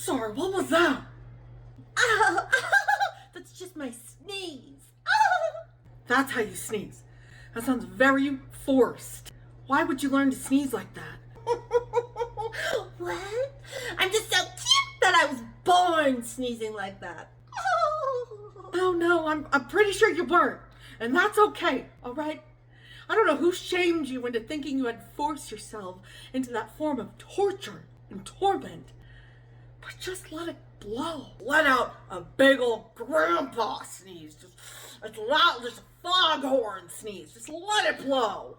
sorry, what was that? Oh, that's just my sneeze. That's how you sneeze. That sounds very forced. Why would you learn to sneeze like that? What? I'm just so cute that I was born sneezing like that. Oh no, I'm pretty sure you weren't. And that's okay, alright? I don't know who shamed you into thinking you had forced yourself into that form of torture and torment. But just let it blow. Let out a big old grandpa sneeze. Just as loud as a foghorn sneeze. Just let it blow.